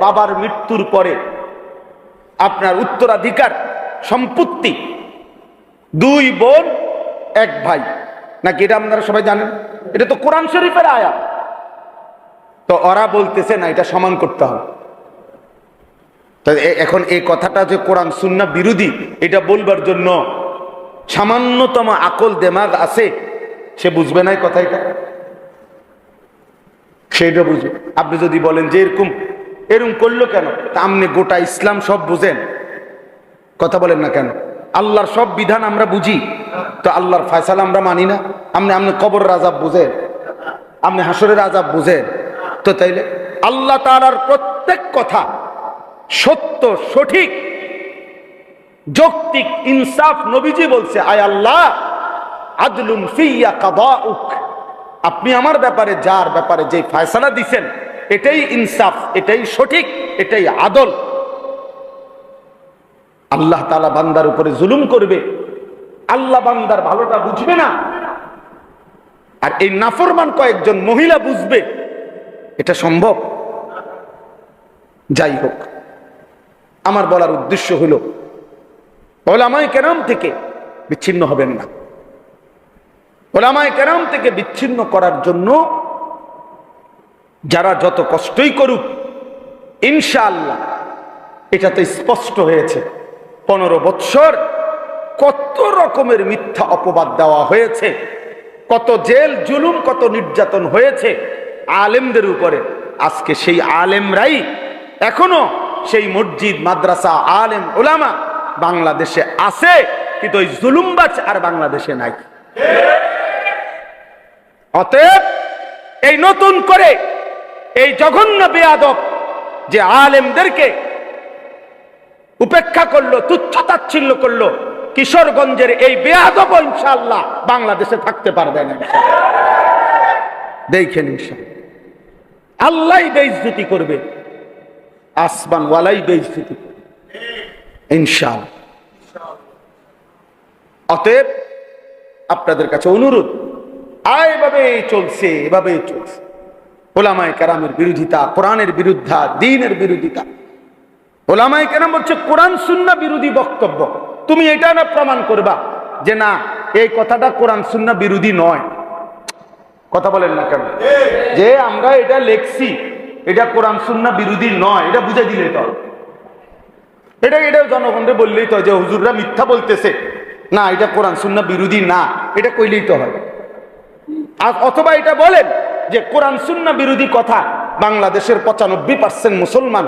বাবার মৃত্যুর পরে আপনার উত্তরাধিকার সম্পত্তি 2 বোন 1 ভাই, নাকি এটা আপনারা সবাই জানেন? এটা তো কোরআন শরীফের আয়াত। তো ওরা বলতেছে না, এটা সমান করতে হবে। তো এখন এই কথাটা যে কোরআন সুন্নাহ বিরোধী, এটা বলবার জন্য সামান্যতম আকল দেমাগ আছে, সে বুঝবে না এই কথাটা, সেটা বুঝবে। আপনি যদি বলেন যে এরকম করলো কেন, তা আপনি গোটা ইসলাম সব বুঝেন, কথা বলেন না কেন? আল্লাহর সব বিধান আমরা বুঝি, তো আল্লাহর ফয়সালা আমরা মানি না? আপনি কবরের আযাব বুঝেন, আপনি হাসরের আযাব বুঝেন? তো তাইলে আল্লাহ তাআলার প্রত্যেক কথা সত্য, সঠিক, যৌক্তিক, ইনসাফ। নবীজি বলছে, আয় আল্লাহ আদলুন ফিয়া কাদাউক, আপনি আমার ব্যাপারে, যার ব্যাপারে যে ফয়সালা দিবেন, এটাই ইনসাফ, এটাই সঠিক, এটাই আদল। আল্লাহ তাআলা বান্দার উপরে জুলুম করবে, আল্লাহ বান্দার ভালোটা বুঝবে না, আর এই নাফরমান কয়েকজন মহিলা বুঝবে? এটা সম্ভব? যাই হোক, আমার বলার উদ্দেশ্য হলো উলামায়ে কেরাম থেকে বিচ্ছিন্ন হবেন না। উলামায়ে কেরাম থেকে বিচ্ছিন্ন করার জন্য যারা যত কষ্টই করুক, ইনশাআল্লাহ এটা তো স্পষ্ট হয়েছে, 15 বৎসর কত রকমের মিথ্যা অপবাদ দেওয়া হয়েছে, কত জেল জুলুম, কত নির্যাতন হয়েছে আলেমদের উপরে। আজকে সেই আলেমরাই এখনো সেই মসজিদ, মাদ্রাসা, আলেম, উলামা বাংলাদেশে আছে, কিন্তু ওই জুলুমবাজ আর বাংলাদেশে নাই। অতএব এই নতুন করে এই জঘন্য বেয়াদব যে আলেমদেরকে উপেক্ষা করলো, তুচ্ছ-তাচ্ছিল্য করলো, কিশোরগঞ্জের এই বেয়াদব ইনশাআল্লাহ বাংলাদেশে থাকতে পারবে না। দেখেন, ইনশাআল্লাহ আল্লাহ বেইজ্জতি করবে, আসমান ওয়ালাই বেইজ্জতি করবে ইনশাআল্লাহ। অতএব আপনাদের কাছে অনুরোধ, এভাবেই চলছে, এভাবেই চলছে। উলামায়ে কেরামের বিরোধিতা, কোরআনের বিরুদ্ধা, দ্বীনের বিরোধিতা। উলামায়ে কেরাম বলছে কোরআন সুন্নাহ বিরোধী বক্তব্য। তুমি এটা না প্রমাণ করবা যে না, এই কথাটা কোরআন সুন্নাহ বিরোধী নয়। কথা বলেন না কেন? যে আমরা এটা লেখছি, এটা কোরআন সুন্নাহ বিরোধী নয়, এটা বুঝে দিলেই তো। এটা জনগণকে বললেই তো যে হুজুররা মিথ্যা বলতেছে, না এটা কোরআন সুন্নাহ বিরোধী না, এটা কইলেই তো হয়। অথবা এটা বলেন যে কোরআন সুন্নাহ বিরোধী কথা বাংলাদেশের 95% মুসলমান